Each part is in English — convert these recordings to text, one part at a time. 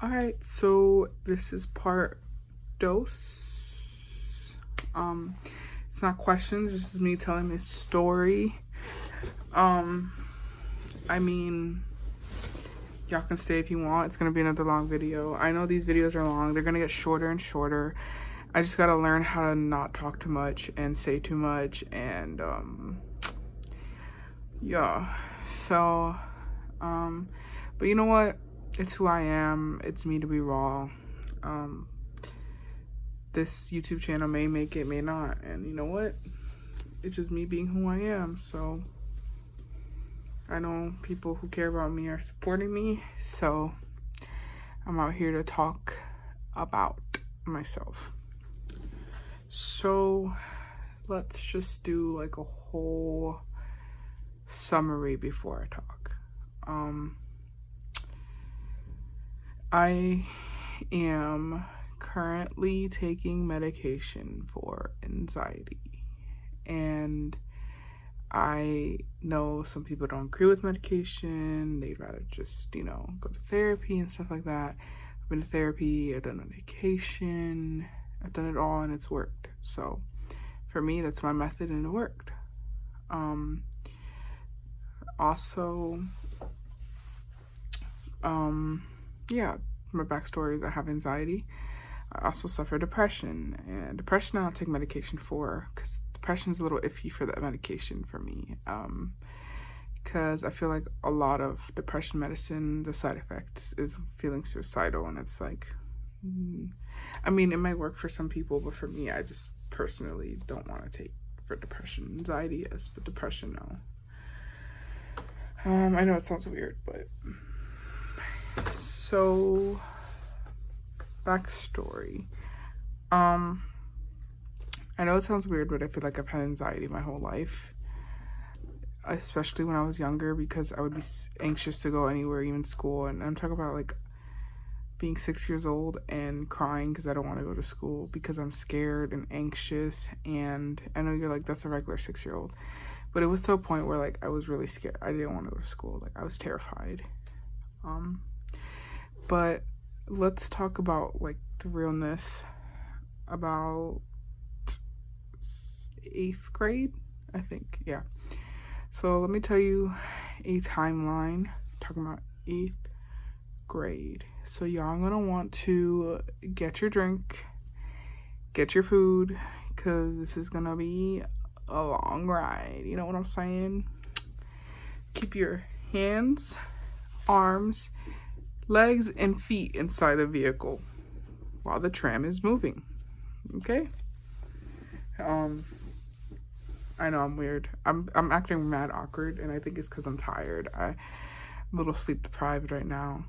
Alright, so this is part dos. It's not questions, this is me telling this story. I mean, y'all can stay if you want. It's gonna be another long video. I know these videos are long, they're gonna get shorter and shorter. I just gotta learn how to not talk too much and say too much, and yeah. So, but you know what? It's who I am. It's me to be raw. This YouTube channel may make it, may not. And you know what? It's just me being who I am. So I know people who care about me are supporting me. So I'm out here to talk about myself. So let's just do like a whole summary before I talk. I am currently taking medication for anxiety, and I know some people don't agree with medication. They'd rather just, go to therapy and stuff like that. I've been to therapy, I've done medication, I've done it all, and it's worked. So for me, that's my method, and it worked. Yeah, my backstory is I have anxiety. I also suffer depression, and depression I don't take medication for because depression is a little iffy for that medication for me. Because I feel like a lot of depression medicine, the side effects is feeling suicidal, and it's like, I mean, it might work for some people, but for me, I just personally don't want to take for depression. Anxiety, yes, but depression, no. I know it sounds weird, but so backstory. I know it sounds weird, but I feel like I've had anxiety my whole life, especially when I was younger, because I would be anxious to go anywhere, even school. And I'm talking about like being 6 years old and crying because I don't want to go to school because I'm scared and anxious. And I know you're like, that's a regular 6-year-old, but it was to a point where like I was really scared. I didn't want to go to school. Like I was terrified. But let's talk about like the realness about 8th grade, I think. Yeah. So let me tell you a timeline. Talking about 8th grade. So y'all gonna want to get your drink, get your food, because this is gonna be a long ride. You know what I'm saying? Keep your hands, arms, legs, and feet inside the vehicle while the tram is moving. Okay? I know I'm weird. I'm acting mad awkward, and I think it's because I'm tired. I'm a little sleep deprived right now.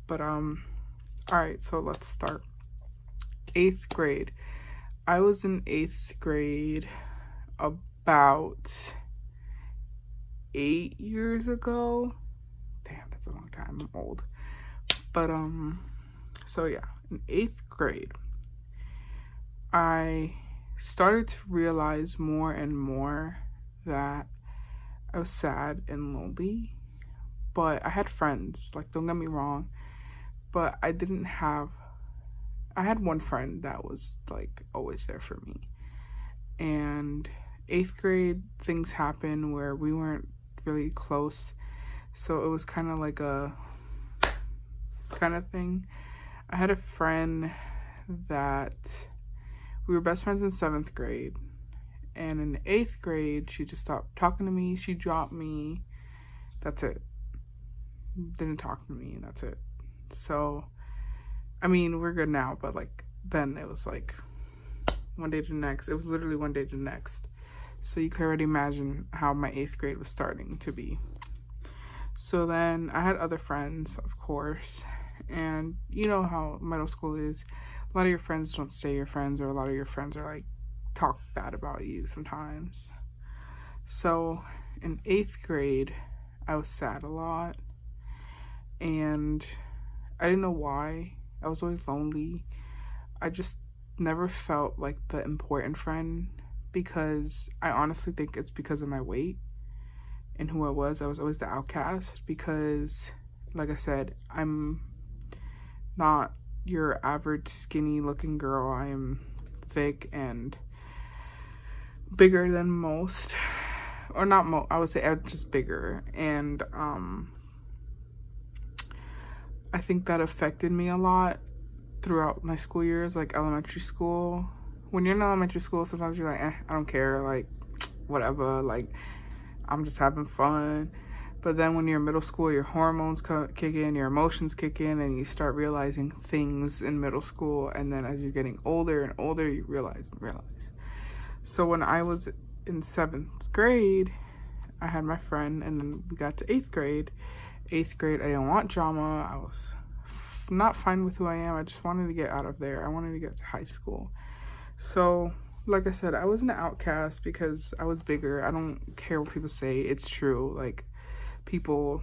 But alright, so let's start. 8th grade. I was in 8th grade about 8 years ago. Damn, that's a long time. I'm old. But so yeah, in 8th grade, I started to realize more and more that I was sad and lonely. But I had friends, like, don't get me wrong, but I had one friend that was like always there for me. And 8th grade, things happened where we weren't really close, so it was kind of like a kind of thing. I had a friend that we were best friends in 7th grade, and in 8th grade she just stopped talking to me. She dropped me. That's it. Didn't talk to me, and that's it. So I mean, we're good now, but like then it was like one day to the next. It was literally one day to the next. So you can already imagine how my 8th grade was starting to be. So then I had other friends, of course, and you know how middle school is. A lot of your friends don't stay your friends, or a lot of your friends are like talk bad about you sometimes. So in 8th grade, I was sad a lot, and I didn't know why. I was always lonely. I just never felt like the important friend, because I honestly think it's because of my weight and who I was. I was always the outcast because, like I said, I'm not your average skinny looking girl. I am thick and bigger than most, or not most, I would say I'm just bigger. And I think that affected me a lot throughout my school years, like elementary school. When you're in elementary school, sometimes you're like, I don't care, like, whatever, like, I'm just having fun. But then when you're in middle school, your hormones kick in, your emotions kick in, and you start realizing things in middle school. And then as you're getting older and older, you realize. So when I was in 7th grade, I had my friend, and then we got to 8th grade. 8th grade, I didn't want drama. I was not fine with who I am. I just wanted to get out of there. I wanted to get to high school. So, like I said, I was an outcast because I was bigger. I don't care what people say. It's true. Like, people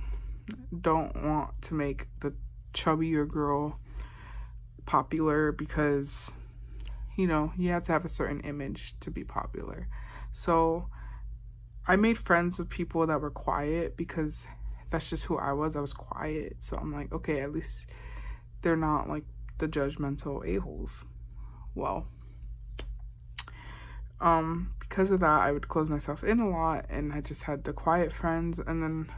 don't want to make the chubbier girl popular because, you have to have a certain image to be popular. So I made friends with people that were quiet because that's just who I was. I was quiet. So I'm like, okay, at least they're not like the judgmental a-holes. Well, because of that, I would close myself in a lot, and I just had the quiet friends, and then,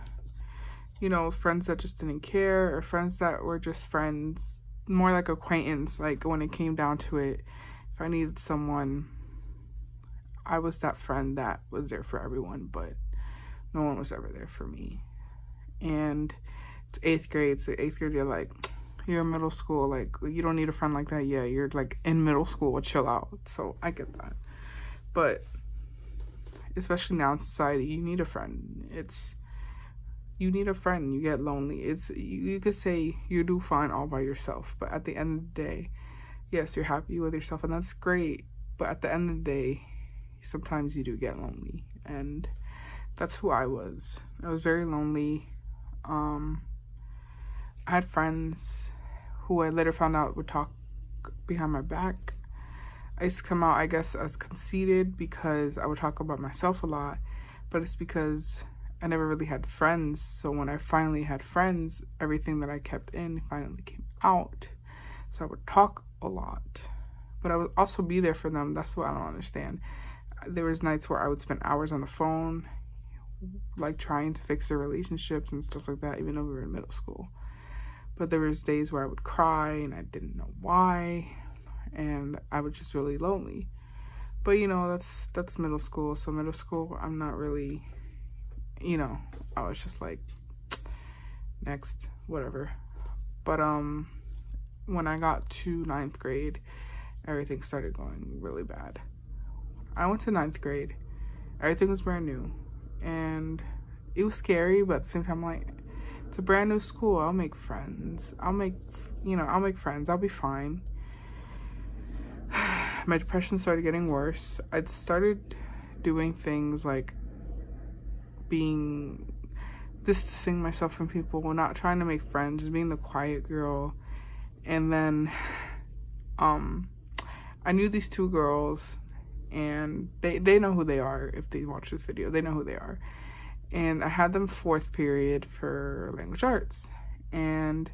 friends that just didn't care, or friends that were just friends, more like acquaintance. Like, when it came down to it, if I needed someone, I was that friend that was there for everyone, but no one was ever there for me. And it's 8th grade, so 8th grade, you're like, you're in middle school, like, you don't need a friend like that. Yeah, you're like in middle school, chill out. So I get that. But especially now in society, you need a friend. You need a friend. You get lonely. You could say you do fine all by yourself, but at the end of the day, yes, you're happy with yourself, and that's great. But at the end of the day, sometimes you do get lonely, and that's who I was. I was very lonely. I had friends who I later found out would talk behind my back. I used to come out, I guess, as conceited because I would talk about myself a lot, but it's because I never really had friends. So when I finally had friends, everything that I kept in finally came out. So I would talk a lot, but I would also be there for them. That's what I don't understand. There was nights where I would spend hours on the phone, like trying to fix their relationships and stuff like that, even though we were in middle school. But there was days where I would cry and I didn't know why, and I was just really lonely. But that's middle school. So middle school, I'm not really, I was just like, next, whatever. But when I got to 9th grade, everything started going really bad. I went to 9th grade. Everything was brand new, and it was scary, but at the same time, like, it's a brand new school. I'll make friends. I'll make friends. I'll be fine. My depression started getting worse. I started doing things like distancing myself from people, not trying to make friends, just being the quiet girl. And then I knew these 2 girls, and they know who they are. If they watch this video, they know who they are. And I had them 4th period for language arts, and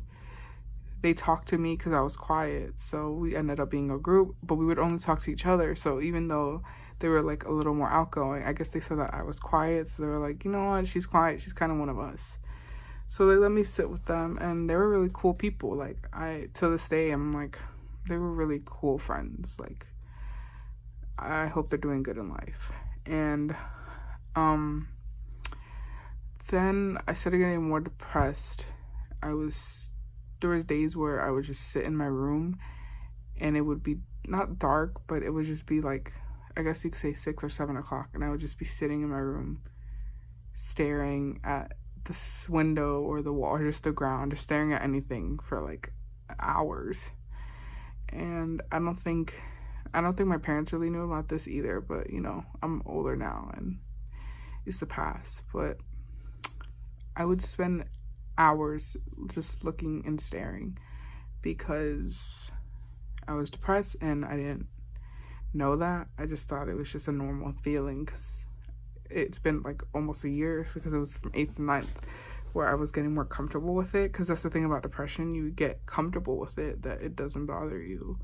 they talked to me because I was quiet. So we ended up being a group, but we would only talk to each other. So even though they were like a little more outgoing, I guess they saw that I was quiet. So they were like, you know what, she's quiet. She's kind of one of us. So they let me sit with them, and they were really cool people. Like, to this day, I'm like, they were really cool friends. Like, I hope they're doing good in life. And then I started getting more depressed. There was days where I would just sit in my room, and it would be not dark, but it would just be like, I guess you could say 6 or 7 o'clock, and I would just be sitting in my room staring at this window or the wall or just the ground, just staring at anything for like hours. And I don't think my parents really knew about this either, but I'm older now and it's the past. But I would spend hours just looking and staring because I was depressed, and I didn't know that. I just thought it was just a normal feeling because it's been like almost a year, because it was from 8th to 9th where I was getting more comfortable with it, because that's the thing about depression, you get comfortable with it, that it doesn't bother you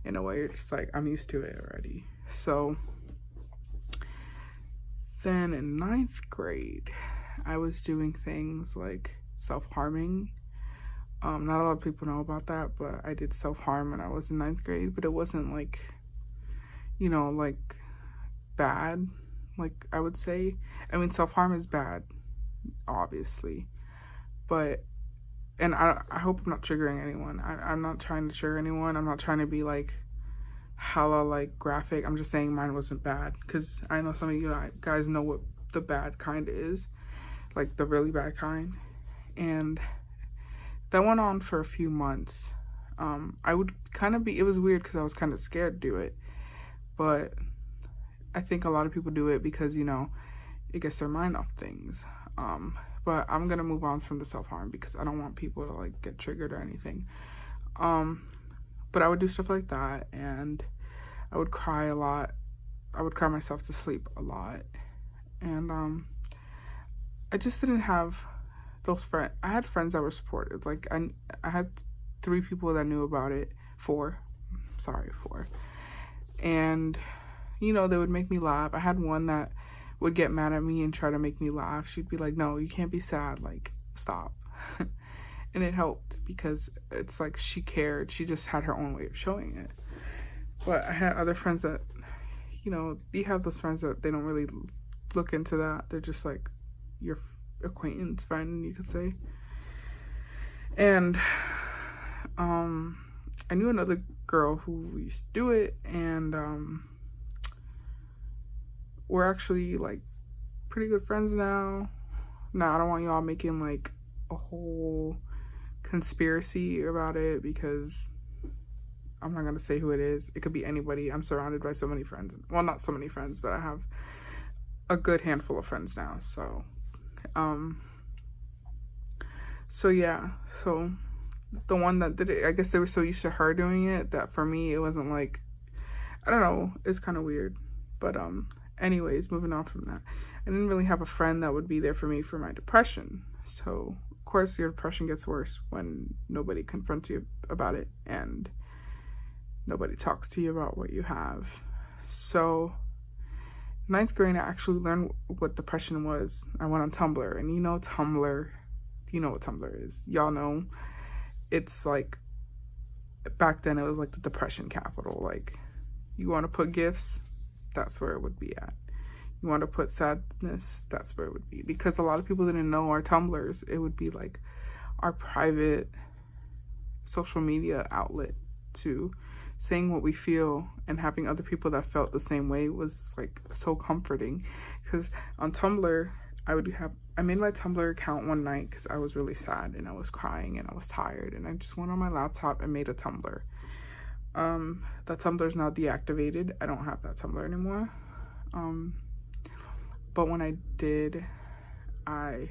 in a way. You're just like, I'm used to it already. So then in 9th grade, I was doing things like self-harming. Not a lot of people know about that, but I did self-harm when I was in 9th grade, but it wasn't like, like bad, like I would say. I mean, self-harm is bad, obviously, but, and I hope I'm not triggering anyone. I'm not trying to trigger anyone. I'm not trying to be like hella like graphic. I'm just saying mine wasn't bad, because I know some of you guys know what the bad kind is, like the really bad kind. And that went on for a few months. I would kind of be, it was weird because I was kind of scared to do it, but I think a lot of people do it because, it gets their mind off things. But I'm gonna move on from the self-harm because I don't want people to like get triggered or anything. But I would do stuff like that, and I would cry a lot. I would cry myself to sleep a lot. And I just didn't have those friends. I had friends that were supportive. Like I had 3 people that knew about it. 4. And they would make me laugh. I had one that would get mad at me and try to make me laugh. She'd be like, no, you can't be sad, like stop. And it helped because it's like she cared. She just had her own way of showing it. But I had other friends that, you have those friends that they don't really look into that. They're just like your acquaintance friend, you could say. And I knew another girl who used to do it, and we're actually like pretty good friends now. Now, I don't want y'all making like a whole conspiracy about it, because I'm not gonna say who it is. It could be anybody. I'm surrounded by so many friends. Well, not so many friends, but I have a good handful of friends now. So yeah. So the one that did it, I guess they were so used to her doing it that for me it wasn't like, I don't know, it's kind of weird. But anyways, moving on from that, I didn't really have a friend that would be there for me for my depression. So of course your depression gets worse when nobody confronts you about it and nobody talks to you about what you have. So 9th grade, I actually learned what depression was. I went on Tumblr, and Tumblr, you know what Tumblr is. Y'all know. It's like, back then it was like the depression capital. Like, you want to put gifts, that's where it would be at. You want to put sadness, that's where it would be. Because a lot of people didn't know our Tumblrs. It would be like our private social media outlet to saying what we feel, and having other people that felt the same way was like so comforting. Because on Tumblr, I made my Tumblr account one night because I was really sad and I was crying and I was tired, and I just went on my laptop and made a Tumblr. That Tumblr is now deactivated. I don't have that Tumblr anymore. But when I did, I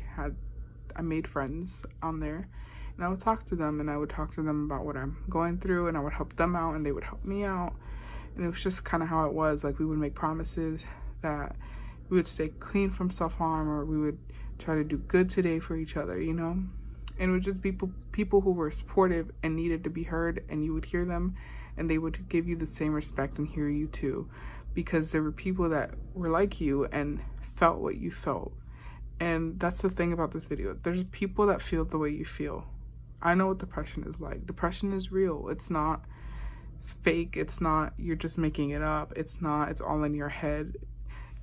made friends on there, and I would talk to them, and I would talk to them about what I'm going through, and I would help them out, and they would help me out. And it was just kind of how it was. Like, we would make promises that we would stay clean from self-harm, or we would try to do good today for each other, And it would just be people who were supportive and needed to be heard, and you would hear them, and they would give you the same respect and hear you too, because there were people that were like you and felt what you felt. And that's the thing about this video. There's people that feel the way you feel. I know what depression is like. Depression is real. It's not fake. It's not you're just making it up. It's all in your head.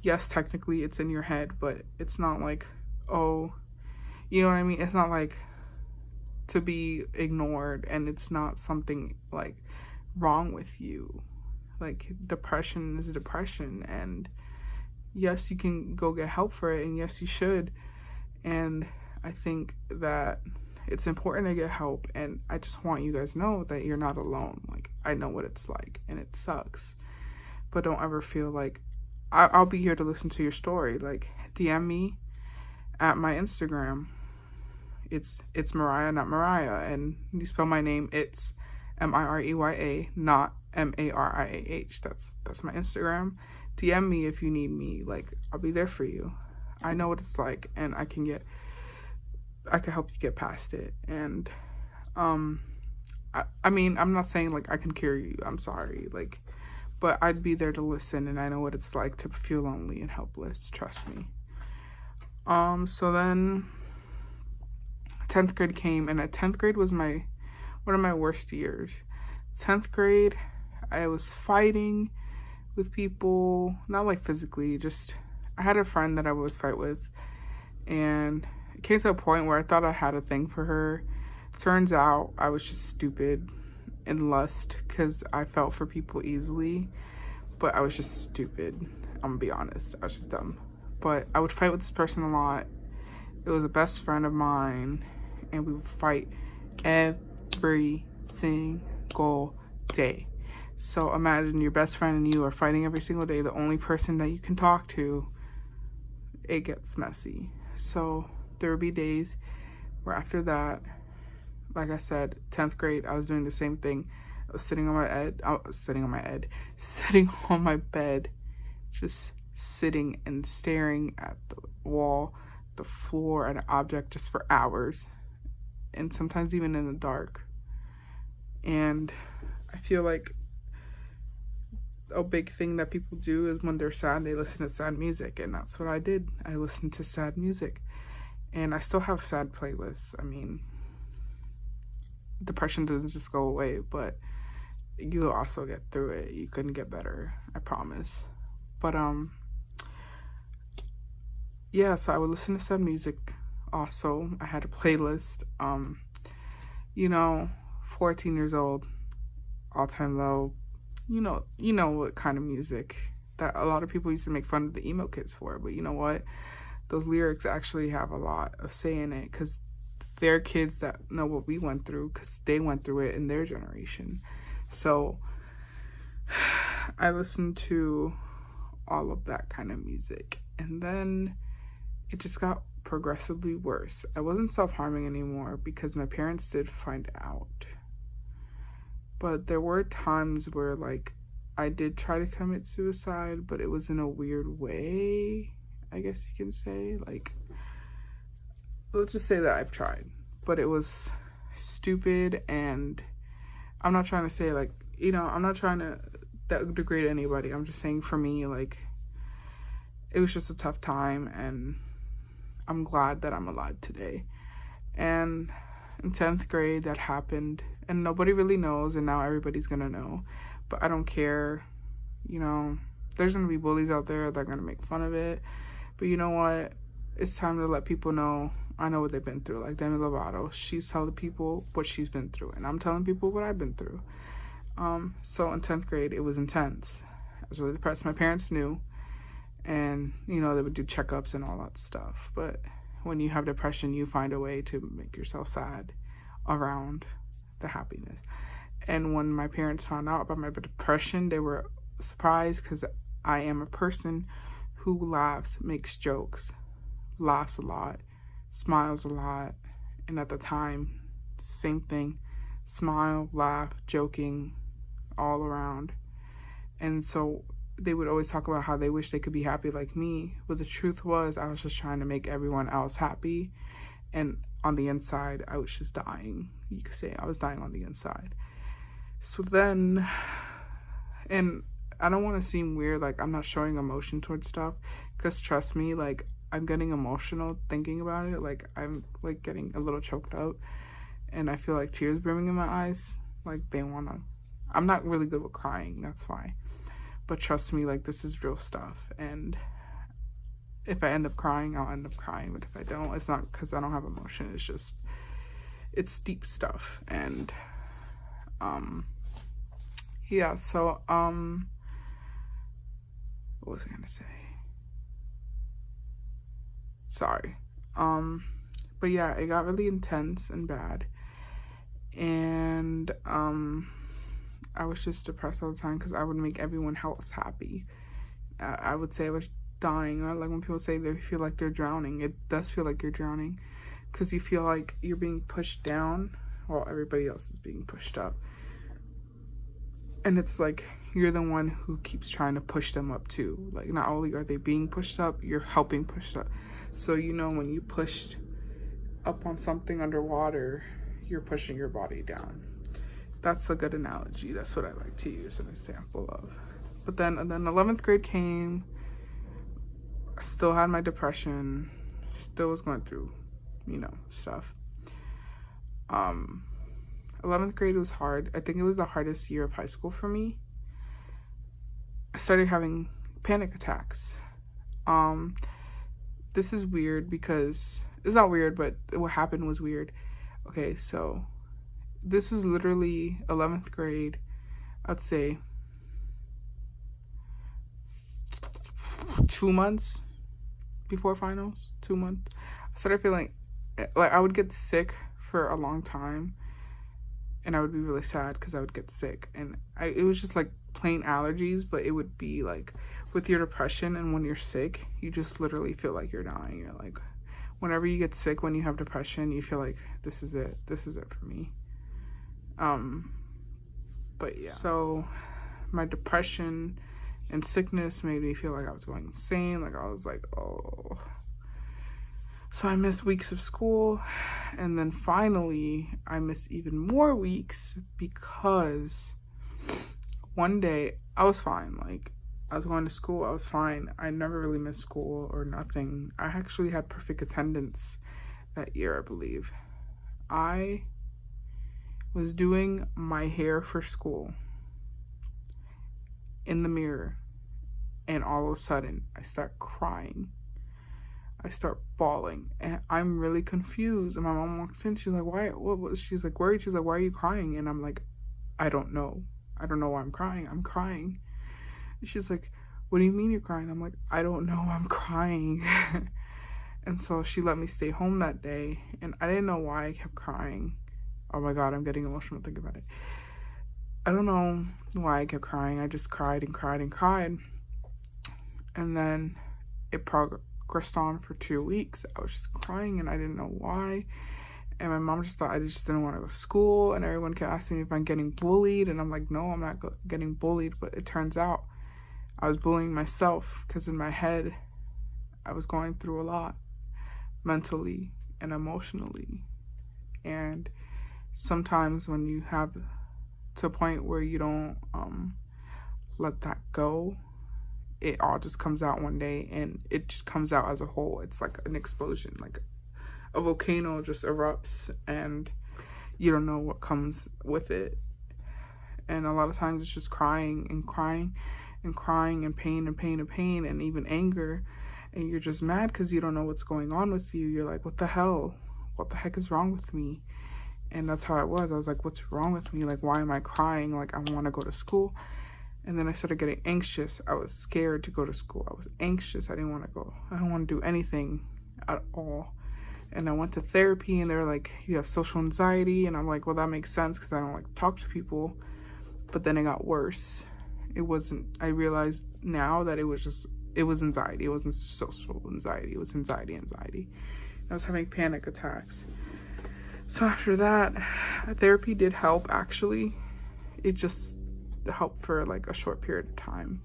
Yes, technically it's in your head, but it's not like, oh, you know what I mean? It's not like to be ignored, and it's not something like wrong with you. Like, depression is depression, and yes, you can go get help for it, and yes, you should. And I think that it's important to get help, and I just want you guys to know that you're not alone. Like, I know what it's like, and it sucks, but don't ever feel like I'll be here to listen to your story. Like, DM me at my Instagram. It's Mariah, not Mariah, and you spell my name, it's Miriya, not Mariah. That's my Instagram. DM me if you need me. Like, I'll be there for you. I know what it's like, and I can get I could help you get past it. And um I mean, I'm not saying like I can cure you. I'm sorry. Like, but I'd be there to listen, and I know what it's like to feel lonely and helpless. Trust me. So then 10th grade came, and at 10th grade was one of my worst years. 10th grade, I was fighting with people, not like physically, just I had a friend that I would fight with, and it came to a point where I thought I had a thing for her. Turns out I was just stupid and lust because I felt for people easily, but I was just stupid. I'm gonna be honest, I was just dumb. But I would fight with this person a lot. It was a best friend of mine, and we would fight every single day. So imagine your best friend and you are fighting every single day. The only person that you can talk to, it gets messy. So there would be days where after that, like I said, 10th grade, I was doing the same thing. I was sitting on my bed, just sitting and staring at the wall, the floor, at an object just for hours, and sometimes even in the dark. And I feel like a big thing that people do is when they're sad, they listen to sad music, and that's what I did. I listened to sad music, and I still have sad playlists. I mean, depression doesn't just go away, but you'll also get through it. You can get better, I promise. But yeah, so I would listen to sad music. Also, I had a playlist. 14 years old, all time low. You know what kind of music that a lot of people used to make fun of the emo kids for. But you know what? Those lyrics actually have a lot of say in it, because they're kids that know what we went through, because they went through it in their generation. So I listened to all of that kind of music, and then it just got progressively worse. I wasn't self-harming anymore because my parents did find out, but there were times where like I did try to commit suicide, but it was in a weird way, I guess you can say. Like, let's just say that I've tried, but it was stupid. And I'm not trying to say like, I'm not trying to degrade anybody. I'm just saying, for me, like, it was just a tough time, and I'm glad that I'm alive today. And in 10th grade that happened, and nobody really knows, and now everybody's gonna know, but I don't care. There's gonna be bullies out there that are gonna make fun of it, but you know what, it's time to let people know I know what they've been through. Like Demi Lovato, she's telling people what she's been through, and I'm telling people what I've been through. So in 10th grade, it was intense. I was really depressed. My parents knew, and they would do checkups and all that stuff. But when you have depression, you find a way to make yourself sad around the happiness. And when my parents found out about my depression, they were surprised, because I am a person who laughs, makes jokes, laughs a lot, smiles a lot. And at the time, same thing, smile, laugh, joking, all around. And so they would always talk about how they wish they could be happy like me, but the truth was I was just trying to make everyone else happy, and on the inside I was just dying. You could say I was dying on the inside. So then, and I don't want to seem weird, like I'm not showing emotion towards stuff, because trust me, like, I'm getting emotional thinking about it. Like, I'm like getting a little choked up, and I feel like tears brimming in my eyes. Like, I'm not really good with crying, that's fine. But trust me, like, this is real stuff. And if I end up crying, I'll end up crying. But if I don't, it's not because I don't have emotion. It's just, it's deep stuff. And, yeah, so, what was I going to say? Sorry. But yeah, it got really intense and bad. And, I was just depressed all the time because I would make everyone else happy. I would say I was dying, or like when people say they feel like they're drowning, it does feel like you're drowning, because you feel like you're being pushed down while everybody else is being pushed up. And it's like you're the one who keeps trying to push them up too. Like, not only are they being pushed up, you're helping push up. So when you pushed up on something underwater, you're pushing your body down. That's a good analogy. That's what I like to use an example of. But then 11th grade came. I still had my depression. Still was going through, stuff. 11th grade was hard. I think it was the hardest year of high school for me. I started having panic attacks. This is weird because it's not weird, but what happened was weird. Okay, so this was literally 11th grade. I'd say 2 months before finals. 2 months. I started feeling like I would get sick for a long time, and I would be really sad because I would get sick, and it was just like plain allergies, but it would be like with your depression, and when you're sick, you just literally feel like you're dying. You're like, whenever you get sick, when you have depression, you feel like this is it for me. But yeah, so my depression and sickness made me feel like I was going insane. Like I was like, oh. So I missed weeks of school, and then finally I missed even more weeks because one day I was fine. Like I was going to school, I was fine. I never really missed school or nothing. I actually had perfect attendance that year, I believe. I was doing my hair for school in the mirror, and all of a sudden I start crying. I start bawling, and I'm really confused. And my mom walks in. She's like, "Why? What?" She's like, worried. She's like, "Why are you crying?" And I'm like, "I don't know. I don't know why I'm crying. I'm crying." And she's like, "What do you mean you're crying?" I'm like, "I don't know. I'm crying." And so she let me stay home that day, and I didn't know why I kept crying. Oh my God, I'm getting emotional thinking about it. I don't know why I kept crying. I just cried and cried and cried, and then it progressed on for 2 weeks. I was just crying and I didn't know why, and my mom just thought I just didn't want to go to school, and everyone kept asking me if I'm getting bullied, and I'm like, no, I'm not getting bullied. But it turns out I was bullying myself, because in my head I was going through a lot mentally and emotionally, and sometimes when you have to a point where you don't let that go, it all just comes out one day, and it just comes out as a whole. It's like an explosion, like a volcano just erupts, and you don't know what comes with it. And a lot of times it's just crying and crying and crying, and pain and pain and pain, and even anger, and you're just mad because you don't know what's going on with you. You're like, what the heck is wrong with me? And that's how I was like, what's wrong with me? Like, why am I crying? Like, I want to go to school. And then I started getting anxious. I was scared to go to school. I was anxious. I didn't want to go. I don't want to do anything at all. And I went to therapy, and they were like, you have social anxiety. And I'm like, well, that makes sense because I don't like to talk to people. But then it got worse. I realized now that it was anxiety. It wasn't social anxiety. It was anxiety. I was having panic attacks. So after that, therapy did help, actually. It just helped for like a short period of time.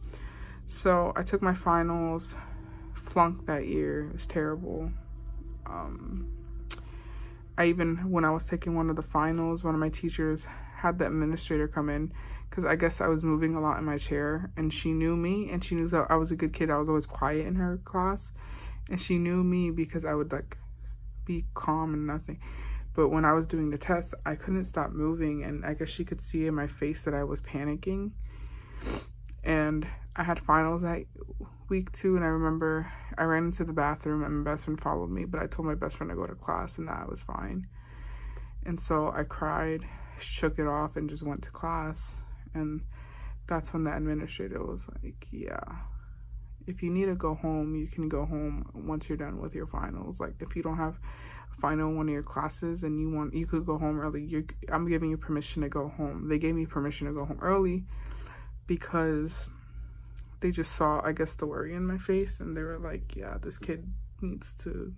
So I took my finals, flunked that year. It was terrible. When I was taking one of the finals, one of my teachers had the administrator come in, because I guess I was moving a lot in my chair, and she knew me, and she knew that I was a good kid. I was always quiet in her class, and she knew me because I would like be calm and nothing. But when I was doing the test, I couldn't stop moving, and I guess she could see in my face that I was panicking. And I had finals that week too, and I remember I ran into the bathroom, and my best friend followed me, but I told my best friend to go to class and that I was fine. And so I cried, shook it off, and just went to class. And that's when the administrator was like, yeah, if you need to go home, you can go home once you're done with your finals. Like, if you don't have a final in one of your classes and you could go home early, I'm giving you permission to go home. They gave me permission to go home early because they just saw, I guess, the worry in my face, and they were like, yeah, this kid needs to.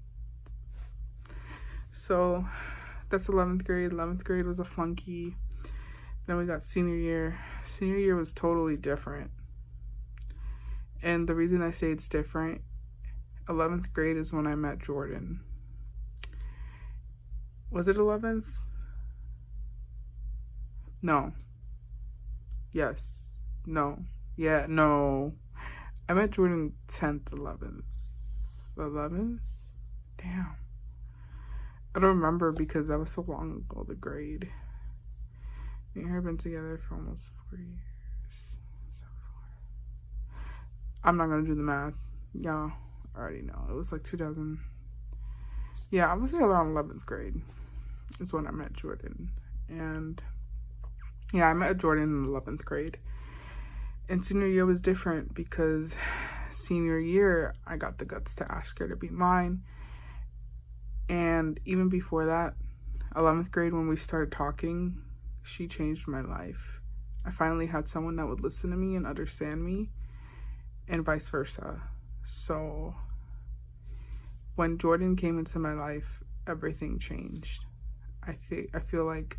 So that's 11th grade. 11th grade was a flunky. Then we got senior year. Senior year was totally different. And the reason I say it's different, 11th grade is when I met Jordan. Was it 11th? No. Yes. No. Yeah, no. I met Jordan 10th, 11th. 11th? Damn. I don't remember because that was so long ago, the grade. Me and her have been together for almost 4 years. So 4. I'm not gonna do the math. Y'all already know. It was like 2000. Yeah, I was around 11th grade is when I met Jordan. And yeah, I met Jordan in 11th grade. And senior year was different because senior year, I got the guts to ask her to be mine. And even before that, 11th grade, when we started talking, she changed my life. I finally had someone that would listen to me and understand me, and vice versa. So when Jordan came into my life, everything changed. I feel like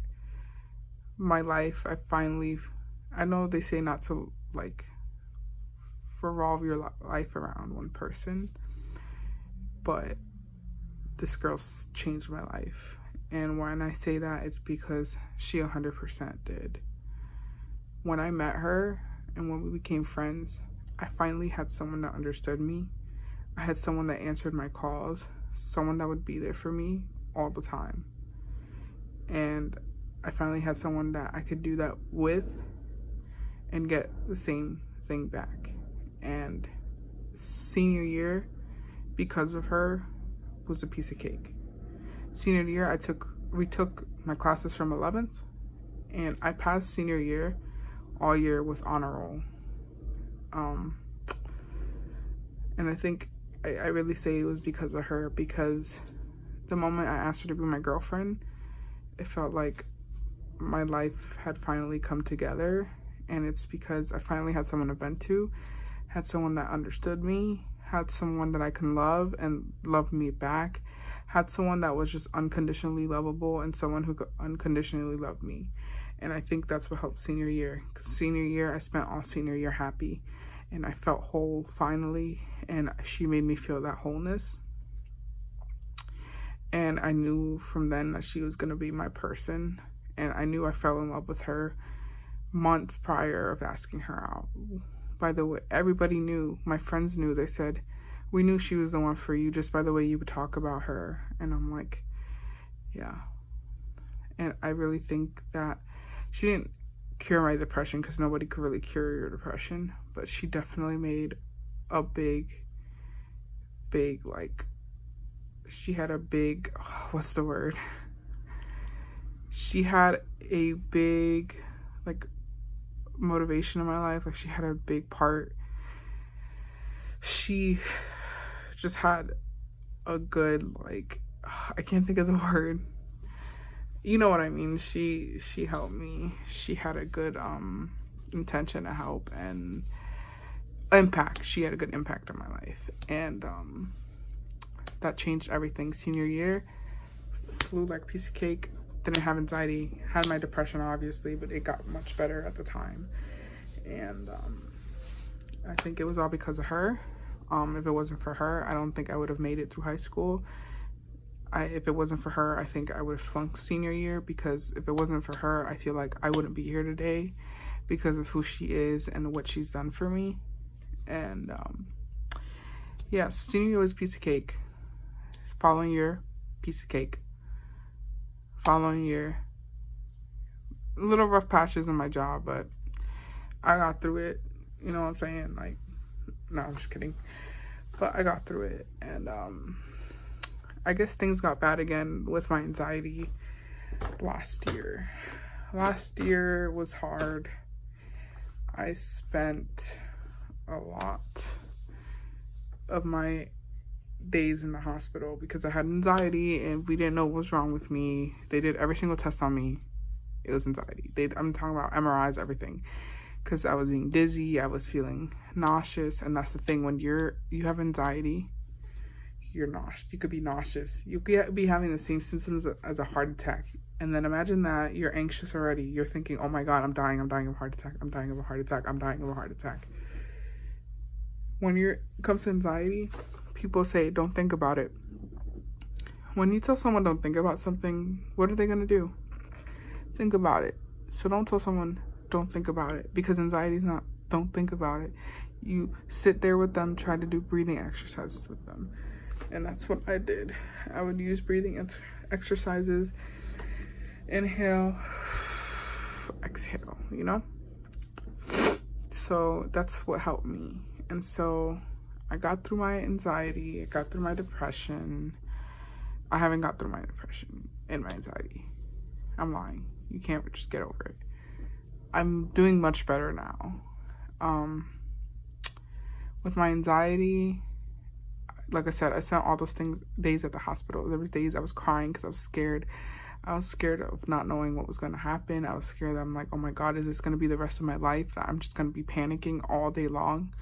my life, I know they say not to like revolve your life around one person, but this girl's changed my life. And when I say that, it's because she 100% did. When I met her and when we became friends, I finally had someone that understood me. I had someone that answered my calls, someone that would be there for me all the time. And I finally had someone that I could do that with and get the same thing back. And senior year, because of her, was a piece of cake. Senior year, we took my classes from 11th, and I passed senior year all year with honor roll. And I think I really say it was because of her, because the moment I asked her to be my girlfriend, it felt like my life had finally come together. And it's because I finally had someone to vent to, had someone that understood me, had someone that I can love and love me back, had someone that was just unconditionally lovable, and someone who could unconditionally love me. And I think that's what helped senior year. Because senior year, I spent all senior year happy, and I felt whole finally, and she made me feel that wholeness. And I knew from then that she was going to be my person, and I knew I fell in love with her months prior of asking her out. By the way, everybody knew, my friends knew, they said, we knew she was the one for you just by the way you would talk about her. And I'm like, yeah. And I really think that she didn't cure my depression, because nobody could really cure your depression, but she definitely made a big, like, she had a big, what's the word? She had a big, like, motivation in my life. Like, she had a big part. She just had a good, like, I can't think of the word. You know what I mean. She helped me. She had a good intention to help and impact. She had a good impact on my life, and that changed everything. Senior year, flew like a piece of cake. Didn't have anxiety. Had my depression, obviously, but it got much better at the time. And I think it was all because of her. If it wasn't for her, I don't think I would have made it through high school. If it wasn't for her, I think I would have flunked senior year, because if it wasn't for her, I feel like I wouldn't be here today because of who she is and what she's done for me. And yeah, senior year was a piece of cake. Following year, piece of cake. Following year, little rough patches in my job, but I got through it. You know what I'm saying? Like, no, I'm just kidding. But I got through it. And I guess things got bad again with my anxiety last year. Last year was hard. I spent a lot of my days in the hospital because I had anxiety and we didn't know what was wrong with me. They did every single test on me. It was anxiety. I'm talking about MRIs, everything, because I was being dizzy, I was feeling nauseous. And that's the thing, when you have anxiety, you're nauseous. You could be nauseous. You could be having the same symptoms as a heart attack. And then imagine that you're anxious already. You're thinking, oh my God, I'm dying of a heart attack. I'm dying of a heart attack. I'm dying of a heart attack. When it comes to anxiety, people say, don't think about it. when you tell someone don't think about something, what are they going to do? Think about it. So don't tell someone don't think about it, because anxiety is not don't think about it. You sit there with them, try to do breathing exercises with them. And that's what I did. I would use breathing exercises, inhale, exhale, you know? So that's what helped me. And so I got through my anxiety, I got through my depression. I haven't got through my depression and my anxiety. I'm lying. You can't just get over it. I'm doing much better now. With my anxiety, like I said, I spent all those days at the hospital. There was days I was crying because I was scared. I was scared of not knowing what was going to happen. I was scared that I'm like, oh my God, is this going to be the rest of my life? That I'm just going to be panicking all day long.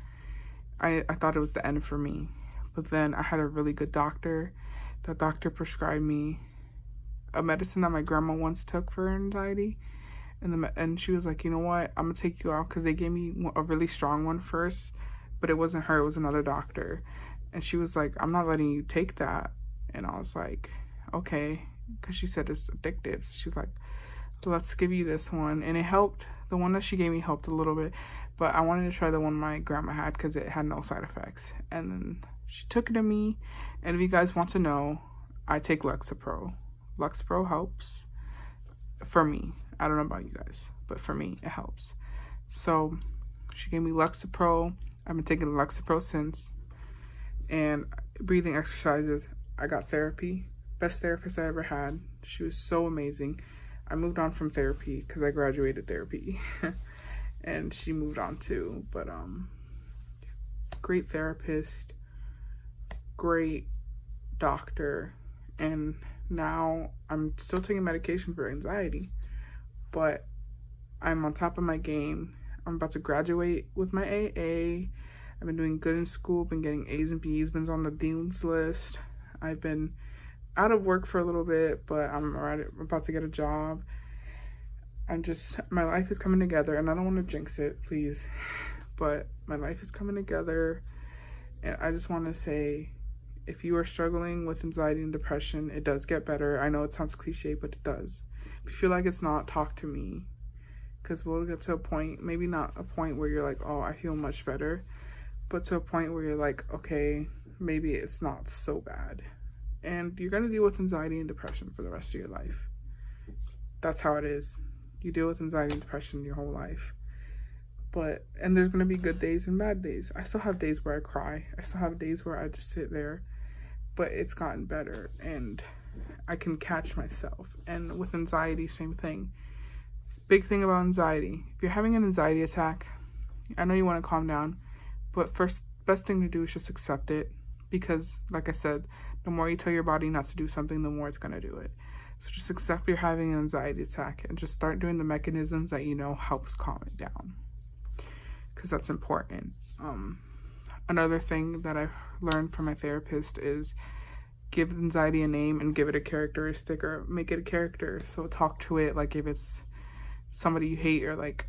I thought it was the end for me. But then I had a really good doctor. That doctor prescribed me a medicine that my grandma once took for anxiety. And she was like, you know what? I'm going to take you out, because they gave me a really strong one first. But it wasn't her. It was another doctor. And she was like, I'm not letting you take that. And I was like, okay. Because she said it's addictive. So she's like, let's give you this one. And it helped. The one that she gave me helped a little bit. But I wanted to try the one my grandma had because it had no side effects. And then she took it to me. And if you guys want to know, I take Lexapro. Lexapro helps for me. I don't know about you guys, but for me, it helps. So she gave me Lexapro. I've been taking Lexapro since. And breathing exercises. I got therapy. Best therapist I ever had. She was so amazing. I moved on from therapy because I graduated therapy. And she moved on too. But great therapist. Great doctor. And now I'm still taking medication for anxiety. But I'm on top of my game. I'm about to graduate with my AA. I've been doing good in school, been getting A's and B's, been on the dean's list. I've been out of work for a little bit, but I'm about to get a job. My life is coming together, and I don't want to jinx it, please, but my life is coming together. And I just want to say, if you are struggling with anxiety and depression, it does get better. I know it sounds cliche, but it does. If you feel like it's not, talk to me, because we'll get to a point, maybe not a point where you're like, oh, I feel much better, but to a point where you're like, okay, maybe it's not so bad. And you're going to deal with anxiety and depression for the rest of your life. That's how it is. You deal with anxiety and depression your whole life. And there's going to be good days and bad days. I still have days where I cry. I still have days where I just sit there. But it's gotten better, and I can catch myself. And with anxiety, same thing. Big thing about anxiety. If you're having an anxiety attack, I know you want to calm down. But best thing to do is just accept it, because, like I said, the more you tell your body not to do something, the more it's going to do it. So just accept you're having an anxiety attack and just start doing the mechanisms that you know helps calm it down, because that's important. Another thing that I learned from my therapist is give anxiety a name and give it a characteristic, or make it a character. So talk to it like if it's somebody you hate, or like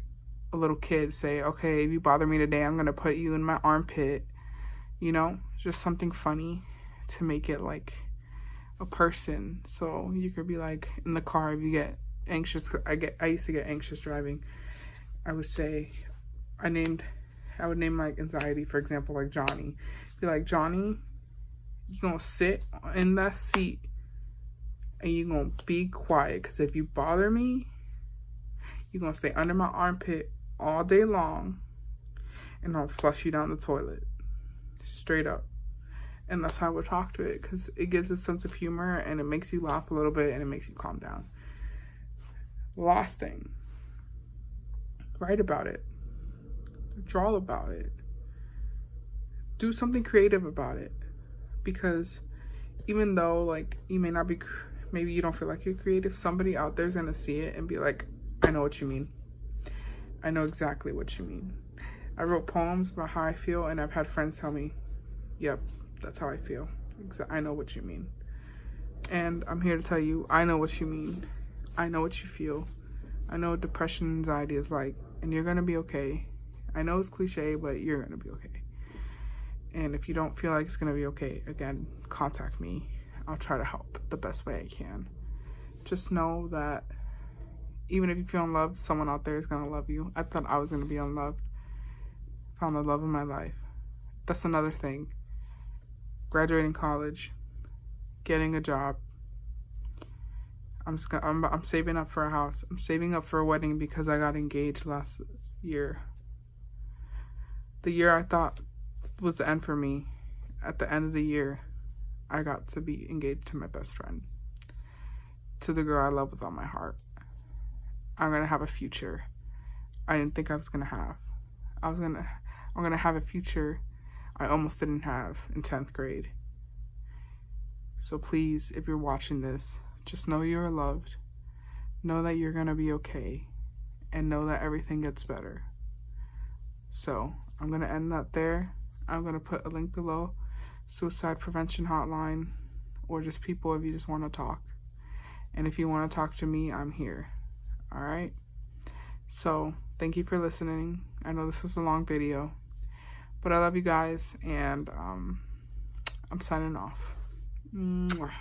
a little kid, say, okay, if you bother me today, I'm gonna put you in my armpit, you know, just something funny to make it like a person. So you could be like in the car, if you get anxious, I used to get anxious driving, I would name like anxiety, for example, like Johnny. Be like, Johnny, you gonna sit in that seat and you gonna be quiet, because if you bother me, you're gonna stay under my armpit all day long, and I'll flush you down the toilet. Straight up. And that's how I would talk to it, because it gives a sense of humor, and it makes you laugh a little bit, and it makes you calm down. Last thing, write about it. Draw about it. Do something creative about it. Because even though, like, you may not be, maybe you don't feel like you're creative, somebody out there's gonna see it and be like, I know what you mean. I know exactly what you mean. I wrote poems about how I feel, and I've had friends tell me, yep, that's how I feel. I know what you mean. And I'm here to tell you, I know what you mean. I know what you feel. I know what depression and anxiety is like, and you're gonna be okay. I know it's cliche, but you're gonna be okay. And if you don't feel like it's gonna be okay, again, contact me. I'll try to help the best way I can. Just know that even if you feel unloved, someone out there is going to love you. I thought I was going to be unloved. Found the love of my life. That's another thing. Graduating college, getting a job. I'm saving up for a house. I'm saving up for a wedding because I got engaged last year. The year I thought was the end for me. At the end of the year, I got to be engaged to my best friend. To the girl I love with all my heart. I'm going to have a future I didn't think I was going to have. I'm going to have a future I almost didn't have in 10th grade. So please, if you're watching this, just know you're loved. Know that you're going to be okay. And know that everything gets better. So I'm going to end that there. I'm going to put a link below. Suicide prevention hotline. Or just people if you just want to talk. And if you want to talk to me, I'm here. Alright? So, thank you for listening. I know this is a long video. But I love you guys. And I'm signing off. Mwah.